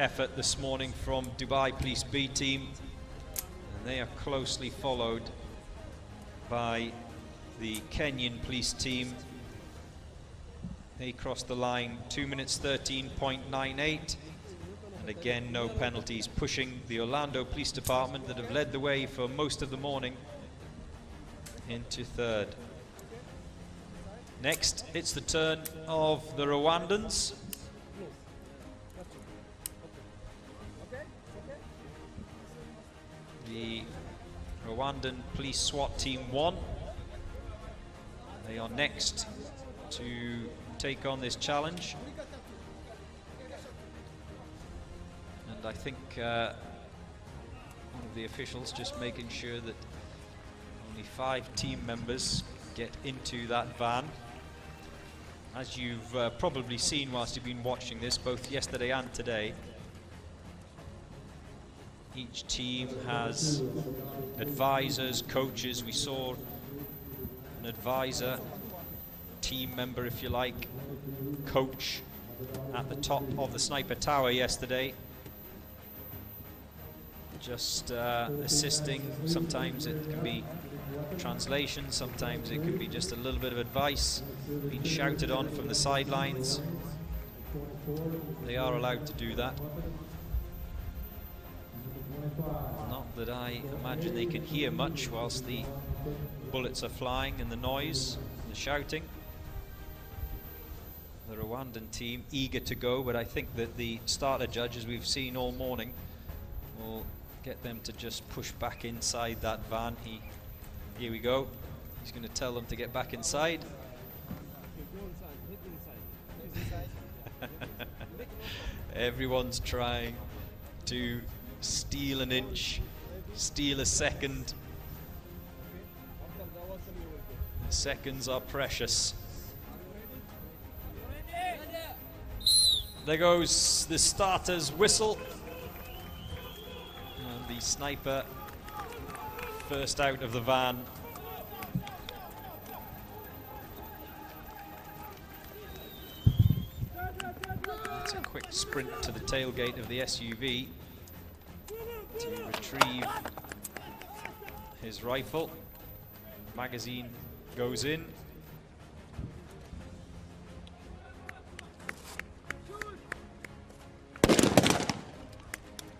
effort this morning from Dubai Police B team, and they are closely followed by the Kenyan police team. They crossed the line 2 minutes 13.98, and again no penalties, pushing the Orlando Police Department, that have led the way for most of the morning, into third. Next, it's the turn of the Rwandans. The Rwandan Police SWAT Team 1. They are next to take on this challenge. And I think one of the officials just making sure that only 5 team members get into that van. As you've probably seen whilst you've been watching this, both yesterday and today, each team has advisors, coaches. We saw an advisor, team member if you like, coach at the top of the sniper tower yesterday, just assisting. Sometimes it can be translation, sometimes it can be just a little bit of advice, being shouted on from the sidelines. They are allowed to do that. Not that I imagine they can hear much whilst the bullets are flying and the noise, and the shouting. The Rwandan team eager to go, but I think that the starter judge, as we've seen all morning, will get them to just push back inside that van. Here we go. He's going to tell them to get back inside. Everyone's trying to steal an inch, steal a second. The seconds are precious. There goes the starter's whistle. And the sniper first out of the van. It's a quick sprint to the tailgate of the SUV to retrieve his rifle. Magazine goes in.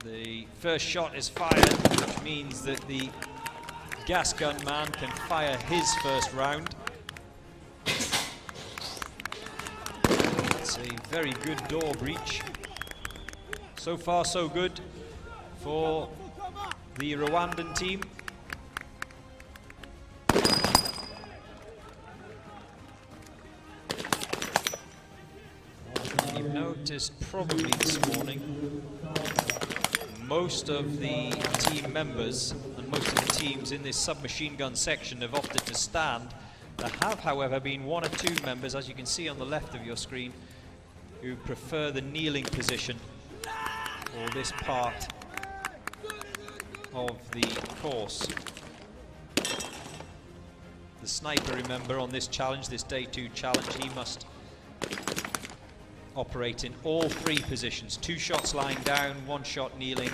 The first shot is fired, which means that the gas gun man can fire his first round. It's a very good door breach. So far so good for the Rwandan team. You've noticed probably this morning, most of the team members and most of the teams in this submachine gun section have opted to stand. There have, however, been 1 or 2 members, as you can see on the left of your screen, who prefer the kneeling position for this part of the course. The sniper, remember, on this challenge, this day 2 challenge, he must operate in all 3 positions. 2 shots lying down, 1 shot kneeling,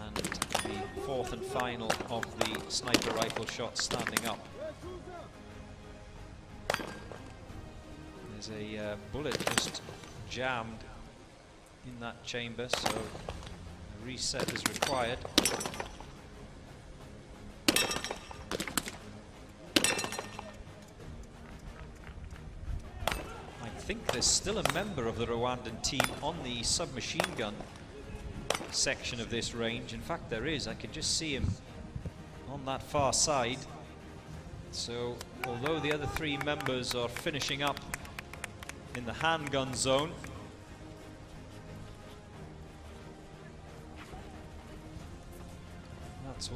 and the 4th and final of the sniper rifle shot standing up. There's a bullet just jammed in that chamber, so a reset is required. I think there's still a member of the Rwandan team on the submachine gun section of this range. In fact, there is. I can just see him on that far side. So, although the other 3 members are finishing up in the handgun zone, that's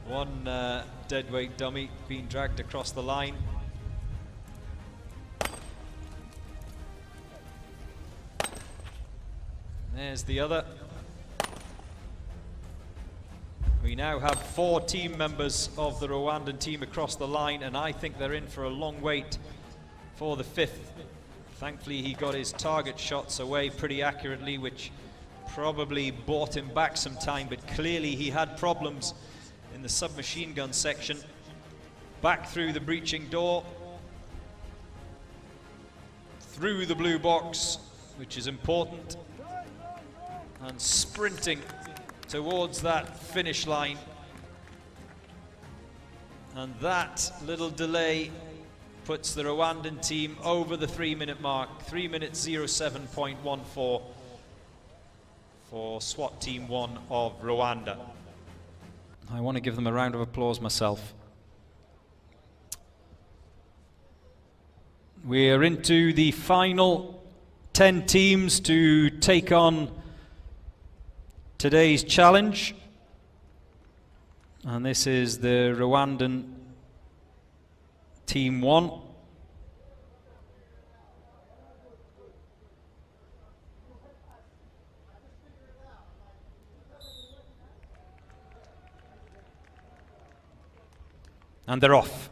one deadweight dummy being dragged across the line. There's the other. We now have 4 team members of the Rwandan team across the line, and I think they're in for a long wait for the 5th. Thankfully, he got his target shots away pretty accurately, which probably bought him back some time, but clearly he had problems in the submachine gun section. Back through the breaching door, through the blue box, which is important, and sprinting towards that finish line. And that little delay puts the Rwandan team over the 3-minute mark. 3 minutes 07.14 for SWAT Team 1 of Rwanda. I want to give them a round of applause myself. We're into the final 10 teams to take on today's challenge. And this is the Rwandan Team 1. And they're off.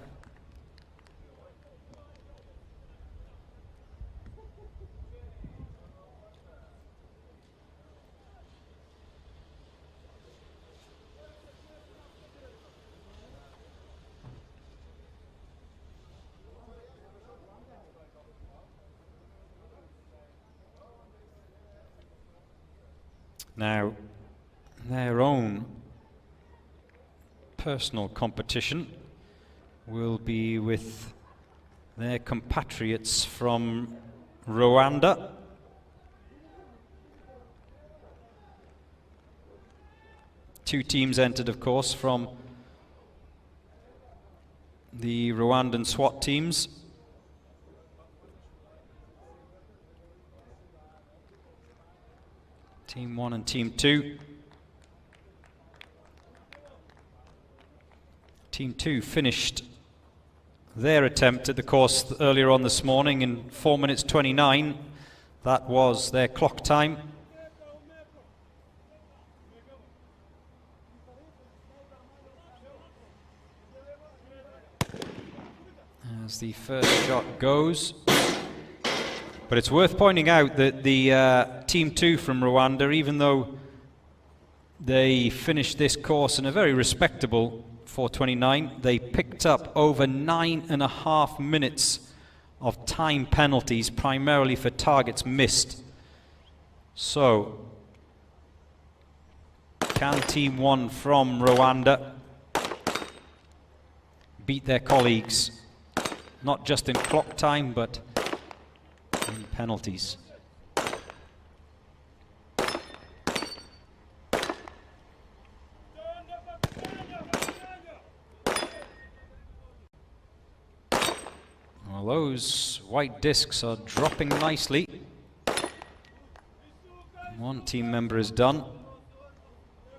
Now, their own personal competition will be with their compatriots from Rwanda. Two teams entered, of course, from the Rwandan SWAT teams. Team 1 and Team 2. Team 2 finished their attempt at the course earlier on this morning in 4 minutes 29. That was their clock time. As the first shot goes. But it's worth pointing out that the Team 2 from Rwanda, even though they finished this course in a very respectable 4:29, they picked up over 9.5 minutes of time penalties, primarily for targets missed. So, can Team 1 from Rwanda beat their colleagues, not just in clock time, but in penalties? Well, those white discs are dropping nicely. One team member is done.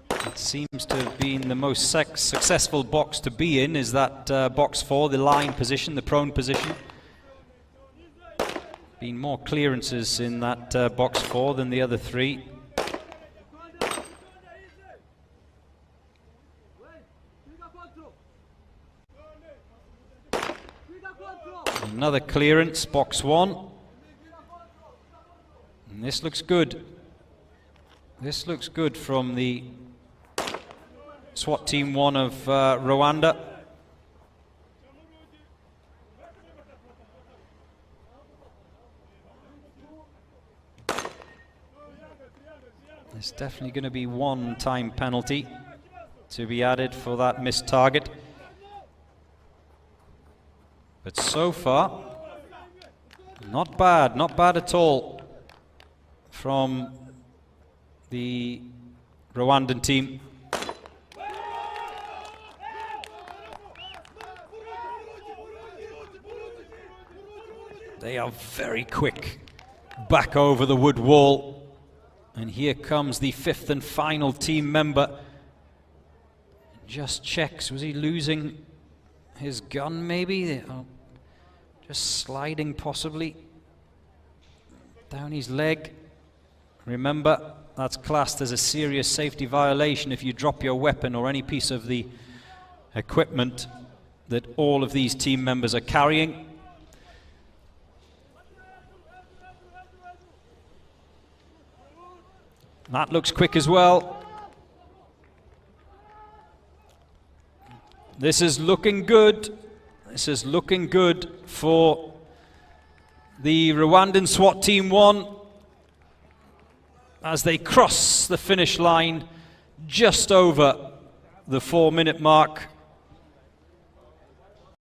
It seems to have been the most successful box to be in, is that box 4, the lying position, the prone position. Been more clearances in that box 4 than the other 3. Another clearance, box 1. And this looks good. This looks good from the SWAT Team 1 of Rwanda. There's definitely going to be one time penalty to be added for that missed target. But so far, not bad at all from the Rwandan team. They are very quick back over the wood wall. And here comes the 5th and final team member. Just checks, was he losing his gun maybe? Just sliding possibly down his leg. Remember, that's classed as a serious safety violation if you drop your weapon or any piece of the equipment that all of these team members are carrying. That looks quick as well. This is looking good. This is looking good for the Rwandan SWAT Team 1 as they cross the finish line just over the 4-minute mark.